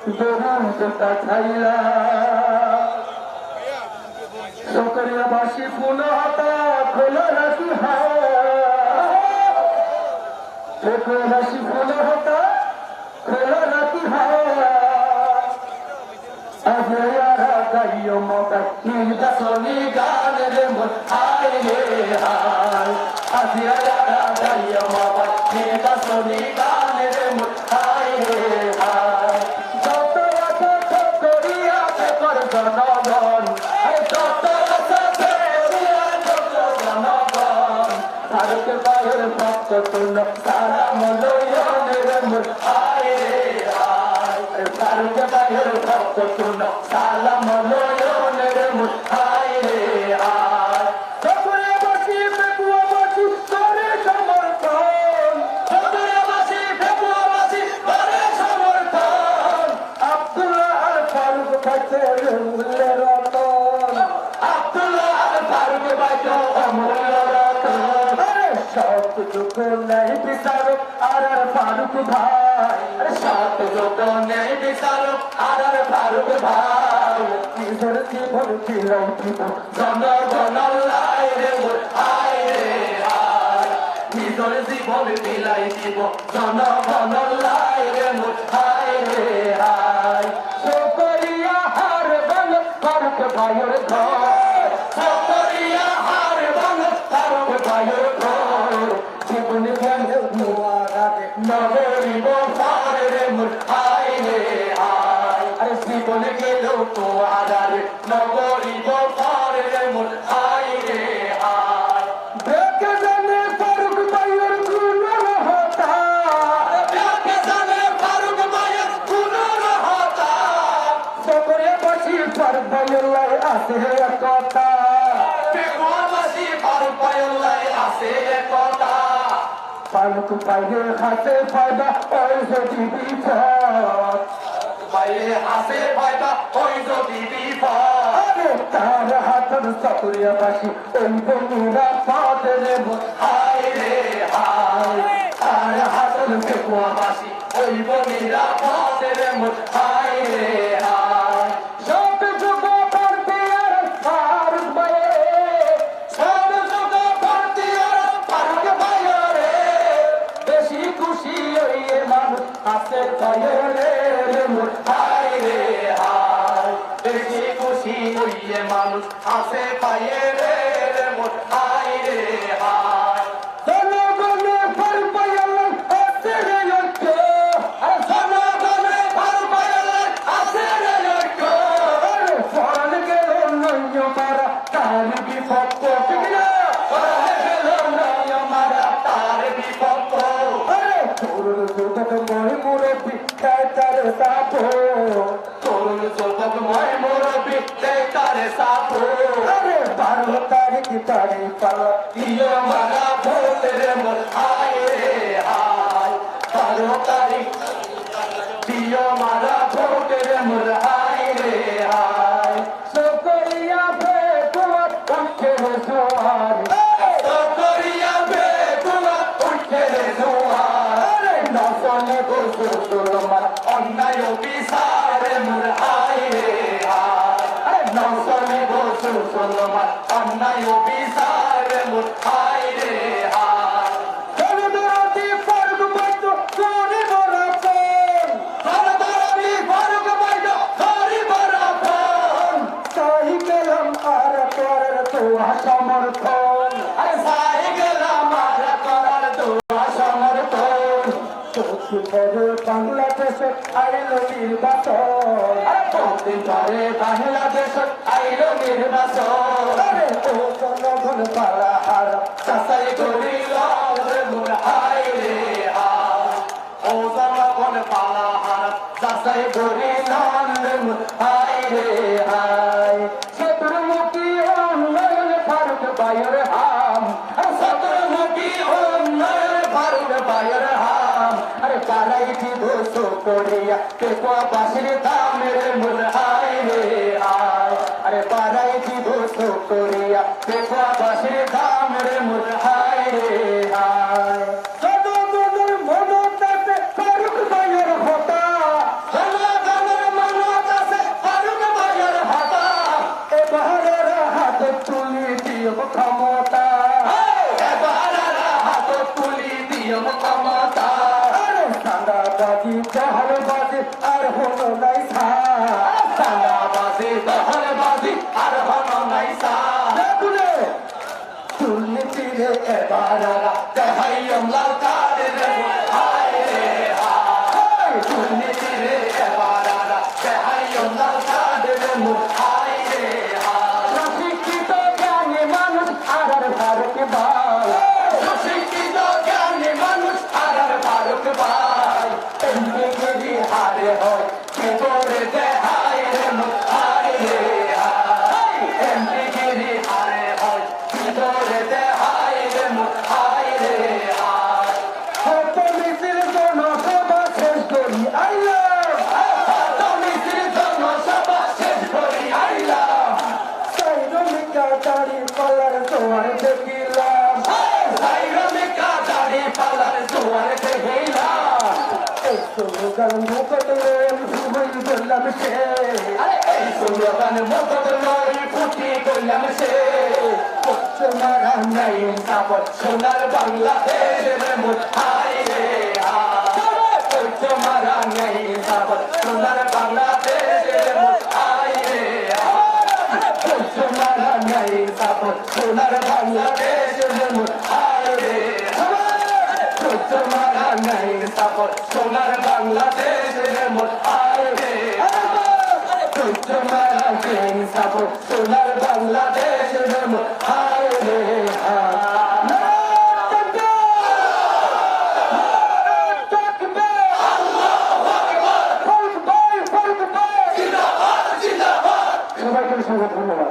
দুরন্তটা ছাইলা সকরিয়াবাসী পুনহতা খোলা রাখি সকরিয়াবাসী পুনহতা খোলা রাখি আজয়ারা গাইও মতা নির্বাচনী গানের মন আয় রে হায় আজয়ারা গাইও মতা নির্বাচনী গানের মন আয় রে হায় যত আছে সকরিয়া বেকর জনগণ যত আছে সকরিয়া বেকর জনগণ ভারত বায়ুর ভক্ত তুল সালাম লয়নের মন আয় রে হায় ভারত বায়ুর ভক্ত তুল সালাম লয়নের মন আয় রে হায় সকরিয়াবাসী বেকুয়াবাসী করে সমর্থন সকরিয়াবাসী বেকুয়াবাসী করে সমর্থন আব্দুল্লাহ আল ফারুক ভাইয়ের মূল্য রতন আব্দুল্লাহ আল ফারুক ভাইয়ের অমূল্য রতন সত যুগ নেই বিচারক আর ফারুক ভাই সত যুগ নেই বিচারক আর ফারুক ভাই নিজের জীবন দিলাম জীবন জনগণ লাই রে আয় রে আয় নিজের জীবন দিলাই দিব জনগণ লাই রে আয় রে আয় সকরিয়া হার বল ফারুক ভাইয়ের ঘর সকরিয়া হার বল ফারুক ভাইয়ের ঘর জীবন গেলে মুয়ারাদে নগরিব ফারে রে আয় রে আয় আরে জীবন গেল মুয়ারাদে নগরিব ফারে রে আয় রে আয় দেখে জানে ফারুক ভাইয়ের গুণ হতা দেখে জানে ফারুক ভাইয়ের গুণ হতা সকরিয়াবাসী ফারুক ভাইয়ের লাই আছে কথা বেকুয়াবাসী ফারুক ভাইয়ের লাই আছে কথা ফারুক ভাইয়ের হাতে ফায়দা ওই যদি বিপদ ভাইয়ের হাতে ফায়দা ওই যদি বিপদ তার হাতের সকরিয়াবাসী ওই বন্ধুরা পাতে রে হায় রে হায় তার হাতের বেকুয়াবাসী ওই বন্ধুরা পাতে রে হায় রে হায় সব যুগ পারতে আর ফারুক ভাইয়ের সব যুগ পারতে আর ফারুক ভাইয়ের বেশি খুশি হইয়ে মানুষ আছে ভাইয়ের রে হায় রে হায় বেশি খুশি হইয়ে মানুষ আছে ভাইয়ের রে হায় রে হায় জনগণে ফারুক ভাইয়ের আছে রে ঐক্য জনগণে ফারুক ভাইয়ের আছে রে ঐক্য ফল গেল নয় মারা তার বিপক্ষ ঠিক না ফল গেল নয় মারা তার বিপক্ষ তরুণ যুবক ময় মুরব্বী তার সাপো তরুণ যুবক ময় মুরব্বী তার সাপো আরে 12 তারিখ তারি পালা দিও মারা ভোট রে মোর হায় রে হায় 12 তারিখ দিও মারা ভোট রে মোর হায় রে হায় সকরিয়া বেকুয়া উঠে রে জোয়ার সকরিয়া বেকুয়া উঠে রে জোয়ার নসলে গোসুলমার অন্যায় বিচারে মোর হায় রে হায় নসলে গোসুলমার অন্যায় বিচারে মোর হায় রে হায় জনদরদি ফারুক ভাইয়ের গরিব রাফন জনদরদি ফারুক ভাইয়ের গরিব রাফন সাই গেলাম আর করার তোয়া সমর্থন আরে সাই গেলাম আর করার তোয়া সমর্থন পরে বাংলাদেশে আইলো নির্বাচন প্রতি পরে বাংলাদেশে আইলো নির্বাচন ও জনগণ পালা হারা চাষাই করিল মোর হায় রে হায় ও জনগণ পালা হারা চাষাই করিল মোর হায় রে হায় চতুর্মুখী উন্নয়ন ফারুক ভাইয়ের হাম চতুর্মুখী উন্নয়ন ফারুক ভাইয়ের হাম আরে পালাই দিব সকরিয়া বেকুয়াবাসীর দামের মোর হায় রে হায় আরে পালাই দিব সকরিয়া বেকুয়াবাসীর দামের মোর হায় রে হায় জনগণের মনটাতে ফারুক ভাইয়ের হতা জনগণের বারারা দেহাইয়ম লাল কাদের হায় রে হায় দুর্নীতির বারারা দেহাইয়ম লাল কাদের হায় রে হায় শিক্ষিত জ্ঞানী মানুষ আরার ভারত ভাই শিক্ষিত জ্ঞানী মানুষ আরার ভারত ভাই এমনি হারে হয় কি করে দেহায় রে হায় রে হায় এমনি হারে হয় কি করে দেহায় রে হায় রে হায় কত মিছিল জনসভা শেষ করি আইলাম কত মিছিল জনসভা শেষ করি আইলাম সাইরমিকা দাড়ি পালার জোয়ার দেখিলাম সাইরমিকা দাড়ি পালার জোয়ার দেখিলাম এই স্লোগান মুখত লই ফুটি করলাম সে এই স্লোগান মুখত লই ফুটি করলাম সে মারা নাই সাপট সোনার বাংলাদেশের হায় রে হায় মারা নাই সাপট সোনার বাংলাদেশের হায় রে হায় মারা নাই সাপট সোনার বাংলাদেশের হায় রে হায় মারা নাই সাপট সোনার বাংলাদেশের হায় রে মারা নাই সাপট সোনার বাংলাদেশের হায় রে সবাইকে ধন্যবাদ।